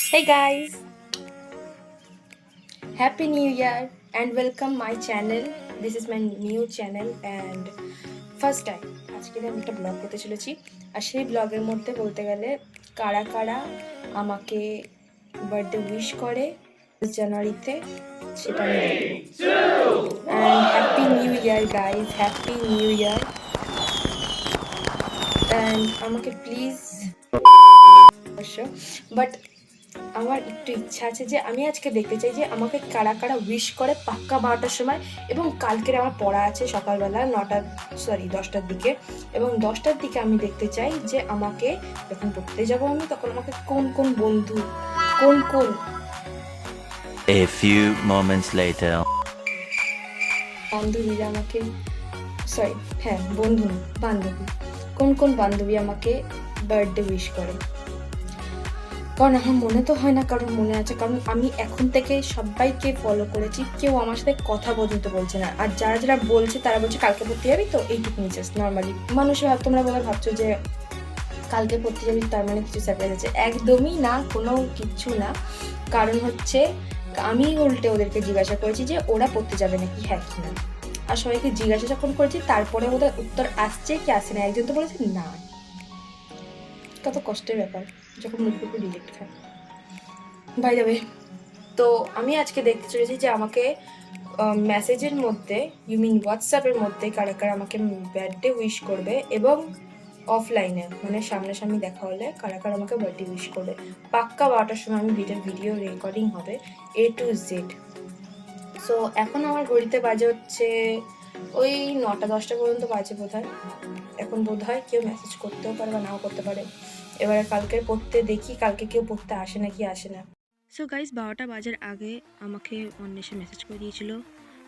Hey guys, Happy New Year and welcome my channel. This is my new channel and first time আজকে আমি একটা blog করতে চলেছি আর সেই ব্লগের মধ্যে বলতে গেলে কারা কারা আমাকে বার্থডে উইশ করে জানুয়ারিতে সেটা আমি দেখবো। And happy new year guys, happy new year. And আমাকে প্লিজ অবশ্য বাট আমার একটু ইচ্ছা আছে যে আমি আজকে দেখতে চাই যে আমাকে কারা কারা উইশ করে পাক্কা 12টার সময়, এবং কালকের আমার পড়া আছে সকালবেলা 10টার দিকে, এবং 10টার দিকে আমি দেখতে চাই যে আমাকে যখন পড়তে যাব আমি তখন আমাকে কোন কোন বন্ধু কোন কোন A few moments later. বান্ধবীরা আমাকে বান্ধবী কোন কোন বান্ধবী আমাকে বার্থডে উইশ করে। কারণ আমার মনে তো হয় না কারণ মনে আছে, কারণ আমি এখন থেকে সবাইকে ফলো করেছি, কেউ আমার সাথে কথা পর্যন্ত বলছে না। আর যারা যারা বলছে তারা বলছে কালকে পড়তে যাবি, তো এইটুকুনি জাস্ট নর্মালি মানুষ তোমরা বোধহয় ভাবছো যে কালকে পড়তে যাবি তার মানে কিছু সারপ্রাইজ আছে। একদমই না, কোনো কিছু না। কারণ হচ্ছে আমি উল্টে ওদেরকে জিজ্ঞাসা করেছি যে ওরা পড়তে যাবে নাকি, হ্যাঁ কি না। আর সবাইকে জিজ্ঞাসা যখন করেছি তারপরে ওদের উত্তর আসছে কি আসে না। একজন তো বলেছে না। কত কষ্টের ব্যাপার যখন মুখ উপর ডিলেক্ট খায়। বাই দ্য ওয়ে, তো আমি আজকে দেখতে চলেছি যে আমাকে মেসেজের মধ্যে হোয়াটসঅ্যাপের মধ্যে কারা কারা আমাকে বার্থডে উইশ করবে, এবং অফলাইনে মানে সামনাসামনি দেখা হলে কারা কারা আমাকে বার্থডে উইশ করবে। পাক্কা 12টার সময় আমি ভিডিও রেকর্ডিং হবে A to Z। সো এখন আমার ঘড়িতে বাজে হচ্ছে ওই 9টা-10টা পর্যন্ত বাজে বোধহয়। এখন বোধহয় কেউ মেসেজ করতেও পারে বা নাও করতে পারে। এবারে কালকে পড়তে দেখি কালকে কেউ পড়তে আসে নাকি আসে না। সো গাইস 12টা বাজার আগে আমাকে অন্বেষে মেসেজ করে দিয়েছিল।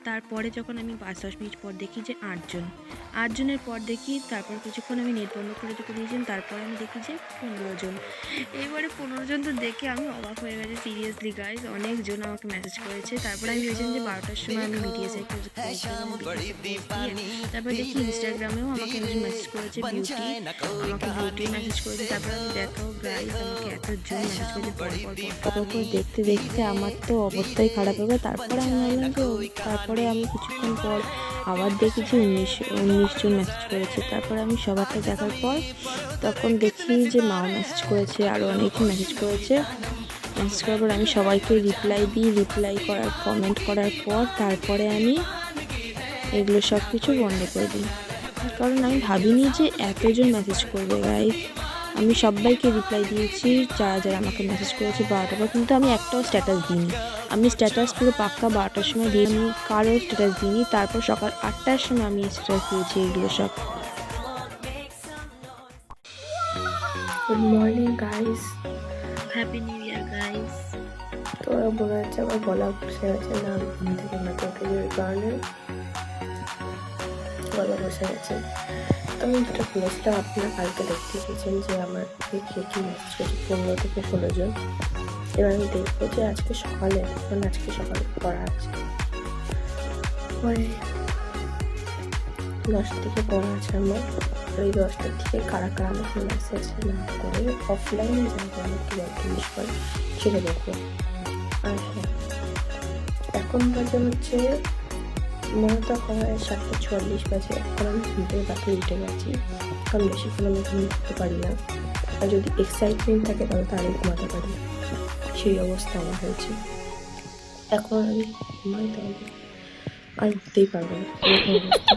তারপরে যখন আমি 5-10 মিনিট পর দেখি যে 8জনের পর দেখি, তারপর কিছুক্ষণ আমি নেট বন্ধ করে দিয়েছিলাম, তারপর আমি দেখি যে 15 জন। এবারে 15 জন তো দেখে আমি অবাক হয়ে গেছি সিরিয়াসলি গাইস, অনেকজন আমাকে মেসেজ করেছে। তারপরে আমি ভেবেছিলাম যে 12টার সময় আমি বিটিএসে তারপর দেখি ইনস্টাগ্রামেও আমাকে একজন মেসেজ করেছে, বিউটি মেসেজ করেছে। তারপর আমি দেখো গাইস আমাকে এতজন মেসেজ করেছে পর দেখতে দেখতে আমার তো অবস্থাই খারাপ হবে। তারপরে আমি ভাবলাম যে তারপরে আমি কিছুক্ষণ পর আবার দেখি যে 19 জন মেসেজ করেছে। তারপরে আমি সবারটা দেখার পর তখন দেখি যে মাও মেসেজ করেছে, আরও অনেকে মেসেজ করেছে। মেসেজ করার পর আমি সবাইকে রিপ্লাই করার কমেন্ট করার পর তারপরে আমি এগুলো সব কিছু বন্ধ করে দিই। কারণ আমি ভাবিনি যে এতজন মেসেজ করবে গাইস। আমি সবাইকে রিপ্লাই দিয়েছি যারা যারা আমাকে মেসেজ করেছে 12টার পর, কিন্তু আমি একটাও স্ট্যাটাস দিইনি। আমি স্ট্যাটাস পুরো পাক্কা 12টার সময় দিয়ে আমি কারো স্ট্যাটাস দিইনি। তারপর সকাল 8টার সময় আমি স্ট্যাটাস দিয়েছি এগুলো সব। Good morning guys, happy new year guys. তো ওরা বলে যাচ্ছে আমার গলা বসে গেছে, না ঘুম থেকে মাথা উঠে যাওয়ার কারণে গলা বসে গেছে। তো আমি যেটা বলেছিলাম আপনারা কালকে দেখতে পেয়েছেন যে আমার কে কী মেসেজ করছে 15 থেকে 16 জন। এবার আমি দেখবো যে আজকে সকালে পড়া আছে, পরে 10 থেকে পড়া আছে আমার। ওই 10টার থেকে কারা কারা আমাকে মেসেজ না করে অফলাইনে যারা আমাকে জিজ্ঞেস করে সেটা দেখবো। আর হ্যাঁ, এখন বাজে হচ্ছে মনে তো হয় 7:44 বাজে। এখন আমি ঘুম থেকে তাড়াতাড়ি উঠে গেছি, কারণ বেশিক্ষণ আমি ঘুমতে পারি না। আর যদি এক্সাইটমেন্ট থাকে তাহলে তাহলে ঘুমাতে পারি, সেই অবস্থা আমার হয়েছে। এখন আমি ঘুমাইতে হবে আর উঠতেই পারবো না এরকম অবস্থা।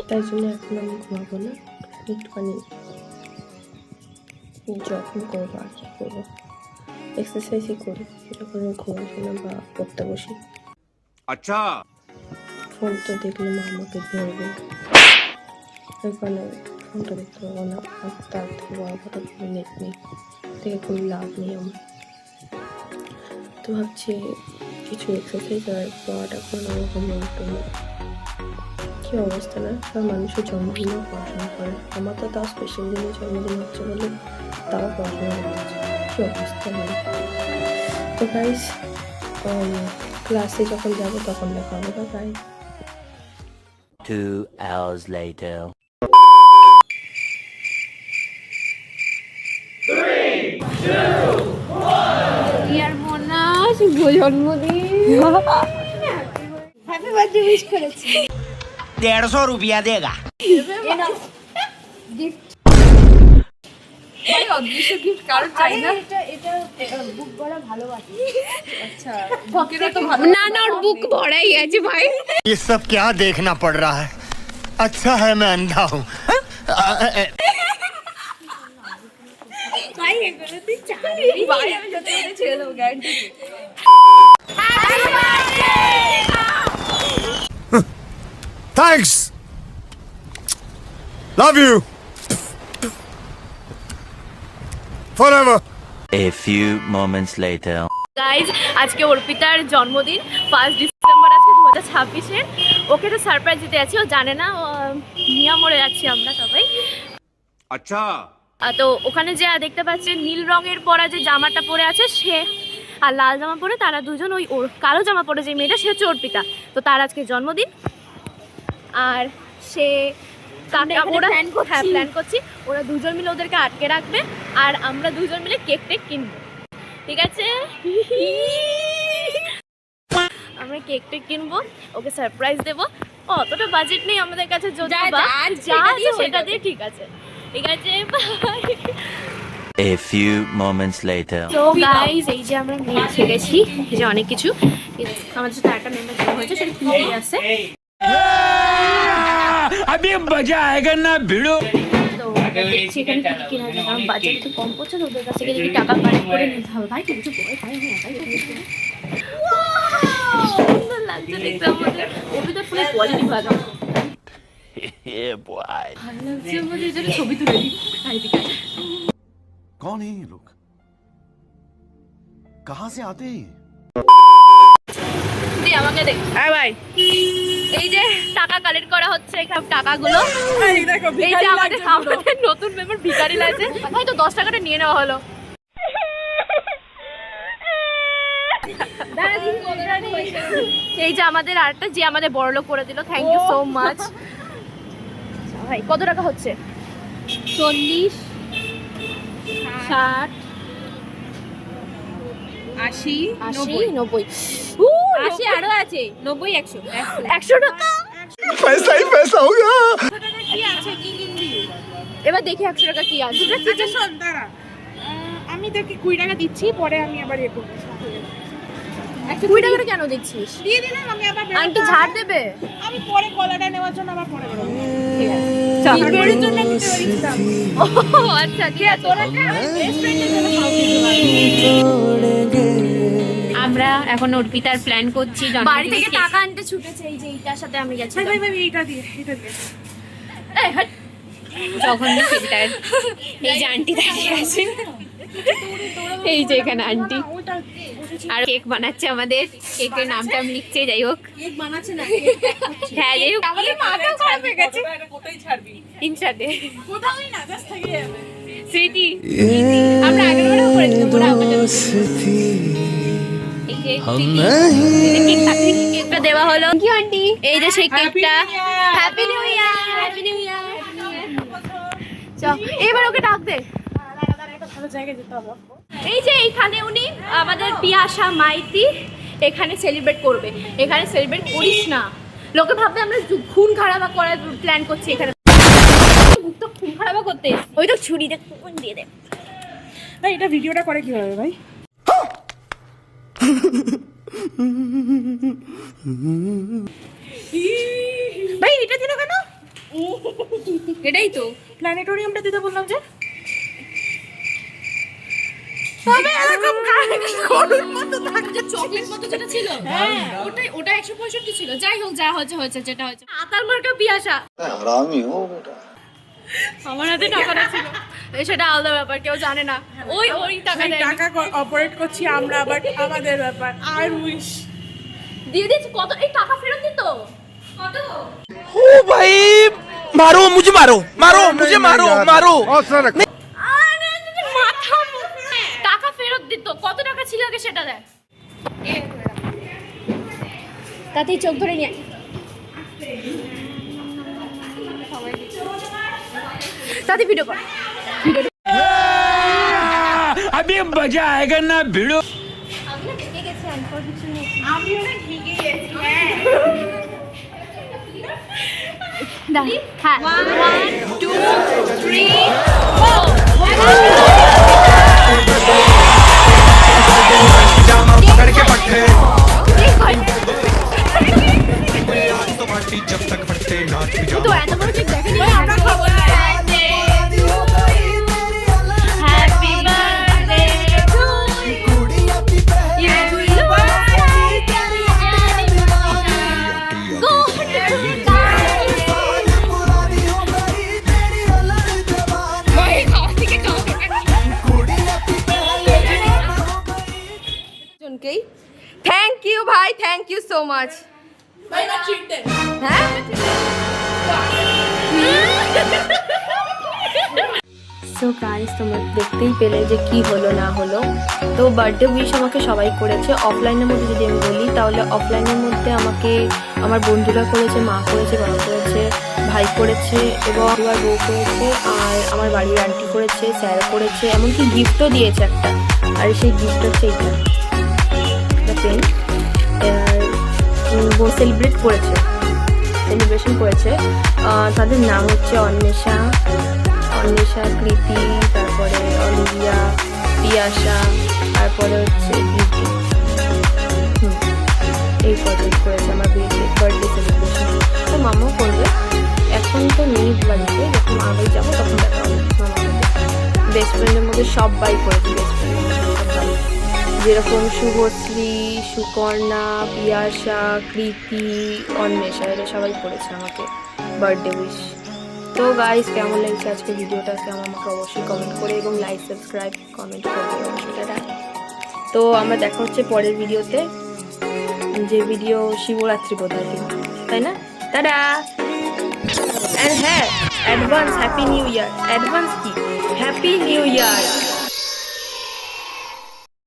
তাই জন্য এখন আমি ঘুমাবো না, একটুখানি যখন করবো আর কি করবো, এক্সারসাইজই করি যখন আমি ঘুমাবো না বা পড়তে বসি। আচ্ছা, ফোন তো দেখলে মা আমাকে ধরবে, ওই কারণে ফোনটা দেখতে পাবো না। আর তার থেকে বড় কথা নেট নেই, থেকে কোনো লাভ নেই আমার। তো ভাবছি কিছু এক্সারসাইজ আর পড়াটা করে নেবো, হোমওয়ার্ক। কী অবস্থা না, সব মানুষের জন্মদিনেও পড়াশোনা করে, আমার তো তাও স্পেশাল দিনে জন্মদিন হচ্ছে বলে তাও পড়াশোনা করছে। কী অবস্থা মানে। তো গাইস ক্লাসে যখন যাবো তখন দেখা হবে। বা বাই। 2 hours later. 3 ইয়ার মোনা শুভ জন্মদিন। হ্যাপি বার্থডে উইশ করেছি। 150 रुपया देगा। গিফট ভাই অদৃশ্য গিফট কারণ চাই না। এটা বুক করা ভালোবাসি। আচ্ছা বুকেরও তো ভালো না না ওর বুক ভরাই আছে ভাই। ये सब क्या देखना पड़ रहा है? अच्छा है मैं अंधा हूँ। ভাই এগুলো তুই চাবি। ভাই আমি যত করে ছেড়ে দেবো guarantee. Thanks. Love you. Forever. A few moments later. Guys আজকে অর্পিতার জন্মদিন 1 ডিসেম্বর আজকে 2026-এর। ওকে তো সারপ্রাইজ দিতে যাচ্ছি, ও জানে না নিয়া মরে যাচ্ছি আমরা সবাই। अच्छा তো ওখানে যে দেখতে পাচ্ছেন নীল রঙের পরা যে জামাটা পরে আছে সে, আর লাল জামা পরে তারা দুজন, ওই ওর কালো জামা পরে যে মেয়েটা সে হচ্ছে অর্পিতা। তো তার আজকে জন্মদিন আর সে ওরা প্ল্যান করছি ওরা দুজন মিলে ওদেরকে আটকে রাখবে আর আমরা দুজন মিলে কেক টেক কিনবো, ঠিক আছে? আমরা কেক টেক কিনবো, ওকে সারপ্রাইজ দেবো। অতটা বাজেট নেই আমাদের কাছে, যদি যা আছে সেটা দিয়ে ঠিক আছে, ঠিক আছে? A few moments later. তো গাইজ এই যে আমরা নিয়ে এসে গেছি, এই যে অনেক কিছু আমাদের সাথে একটা মেম্বার জয়েন হয়েছে, সেটা কি দিয়ে আছে अभी मजा आएगा ना भिड़ो। তো দেখছি এখানে কি কি কেনা যায়, কারণ বাজেট একটু কম পড়ছে তো ওদের কাছ থেকে যদি টাকা কালেক্ট করে নিতে হবে। ভাই কিছু বলে ভাই আমি একাই করছি। সুন্দর লাগছে দেখতে আমাদের অভিদের ফোনের কোয়ালিটি ভালো। Yeah, boy. ভালো লাগছে আমাদের, এই জন্য ছবি তুলে দিই। হাই দিকে कौन है ये लोग? कहाँ से आते हैं? দিয়ে আমাকে দেখ। হ্যাঁ ভাই এই যে টাকা কালেক্ট করা হচ্ছে, এখানে টাকাগুলো এই যে আমাদের নতুন মেম্বার ভিখারি লাগছে। ভাই তো 10 টাকাটা নিয়ে নেওয়া হলো। এই যে আমাদের আরেকটা যে আমাদের বড়লোক করে দিল, থ্যাংক ইউ সো মাচ। ভাই কত টাকা হচ্ছে? 40 60 80 80 90 80 আরো আছে 90 100 100 টাকা। पैसा ही पैसा होगा। কি আছে কি কিনবি? এবার দেখি 100 টাকা কি আছে। আচ্ছা শোন দাঁড়া, আমি তোকে 20 টাকা দিচ্ছি, পরে আমি আবার এ করবো। 20 টাকাটা কেন দিচ্ছিস? দিয়ে দিলাম, আমি আবার আন্টি ছাড় দেবে? আমি পরে কলাটা নেওয়ার জন্য আবার পরে বেরোবো। ঠিক আছে বিলবেরির জন্য নিতে পারিস। ও আচ্ছা ঠিক আছে। আমরা এখন অর্পিতার প্ল্যান করছি বাড়ি থেকে টাকা আনতে ছুটেছে, এই যে এইটার সাথে আমি গেছি। ভাই ভাই ভাই এইটা দিয়ে এটা দিয়ে। এই হাট। যখন ফিল্টার এই যে আন্টি দাঁড়িয়ে আছে, এই যে এখানে আন্টি আর কেক বানাচ্ছে আমাদের, কেকের নামটা আমি লিখছে, যাই হোক কেক বানাচ্ছে না, হ্যাঁ যাই হোক আমাদের মাথা খারাপ হয়ে গেছে। কোথায় ছাড়বি? ইনশাতে কোথাওই না, জাস্ট থেকে যাবে। স্মৃতি আমরা আগের বারেও করেছিলাম, ওরা আমাদের এই যে কেক থাকলে কেকটা দেওয়া হলো। কি আন্টি এই যে সেই কেকটা। Happy new year, happy new year. চল এবার ওকে ডাক দে। ভালো জায়গায় যেতে হবে। এই যে এইখানে উনি আমাদের পিয়াসা মাইতি এখানে সেলিব্রেট করবে। এখানে সেলিব্রেট করিস না, লোকে ভাববে আমরা খুন খারাপ করার প্ল্যান করছি। এখানে তো খুন খারাপ করতে ওই তো ছুরি দিয়ে দে। ভাই এটা ভিডিওটা করে কিভাবে ভাই? ভাই এটা দিল কেন? এটাই তো প্ল্যানেটোরিয়ামটা দিতে বললাম যে। তবে এরকম গরুর মতো থাকে, চকলেট মতো যেটা ছিল ওটা 165 ছিল। যাই হোক যা হচ্ছে হচ্ছে, যেটা হচ্ছে। আতার মার্কা পিয়াসা हरामी हो बेटा। আমার হাতে টাকাটা ছিল, সেটা আলাদা ব্যাপার, কেউ জানে না। ওই টাকা দেয় টাকা অপারেট করছি আমরা, আবার আমাদের ব্যাপার। আর উইশ দিয়ে দিচ্ছি। কত এই টাকা ফেরত দিত? কত? ओ भाई मारो मुझे, मारो मारो मुझे, मारो मारो। আরে মাথা টাকা ফেরত দিত। কত টাকা ছিল আগে সেটা দেয়। তাতেই চোখ ধরে নিয়ে তাতে ভিডিও কর। अभी मजा आएगा ना भिड़ो। হ্যাঁ 1 2 3 তো এত বড় কেক দেখেনি আমরা খাবো না হ্যাপি বার্থডে টু জনকেই থ্যাংক ইউ ভাই, থ্যাংক ইউ সো মাচ। হ্যাঁ সো গাইস, তোমরা দেখতেই পেলে যে কি হলো না হলো। তো বার্থডে উইশ আমাকে সবাই করেছে। অফলাইনের মধ্যে যদি আমি বলি তাহলে অফলাইনের মধ্যে আমাকে আমার বন্ধুরা করেছে, মা করেছে, বাবা করেছে, ভাই করেছে এবং আমার বউ করেছে, আর আমার বাড়ির আন্টি করেছে, স্যার করেছে, এমনকি গিফটও দিয়েছে একটা। আর সেই গিফট হচ্ছে এইটা, পেন। বউ সেলিব্রেশন করেছে। তাদের নাম হচ্ছে অন্বেষা, কৃতি, তারপরে অলিভিয়া, পিয়াসা, তারপরে হচ্ছে বিউটি। এই কজন করেছে আমার বার্থডে সেলিব্রেশন। তো মামাও করবে, এখন তো নেই বাড়িতে, যখন মামাই যাবো তখন দেখা হবে। মামাকে বেস্ট ফ্রেন্ডের মধ্যে সবাই করেছে, বেস্ট ফ্রেন্ডের মধ্যে সবাই, যেরকম শুভশ্রী, সুকর্ণা, পিয়াসা, কৃতি, অন্বেষা, এরা সবাই করেছে আমাকে বার্থডে উইশ। তো গাইস, কেমন লাগছে আজকে ভিডিওটা কেমন আমাকে অবশ্যই কমেন্ট করে এবং লাইক সাবস্ক্রাইব কমেন্ট করবে সেটা। তো আমরা দেখা হচ্ছে পরের ভিডিওতে, যে ভিডিও শিবরাত্রি বোধহয়, তাই না? টাটা। অ্যান্ড হ্যাঁ, advance happy new year. Advance কি, হ্যাপি নিউ ইয়ার।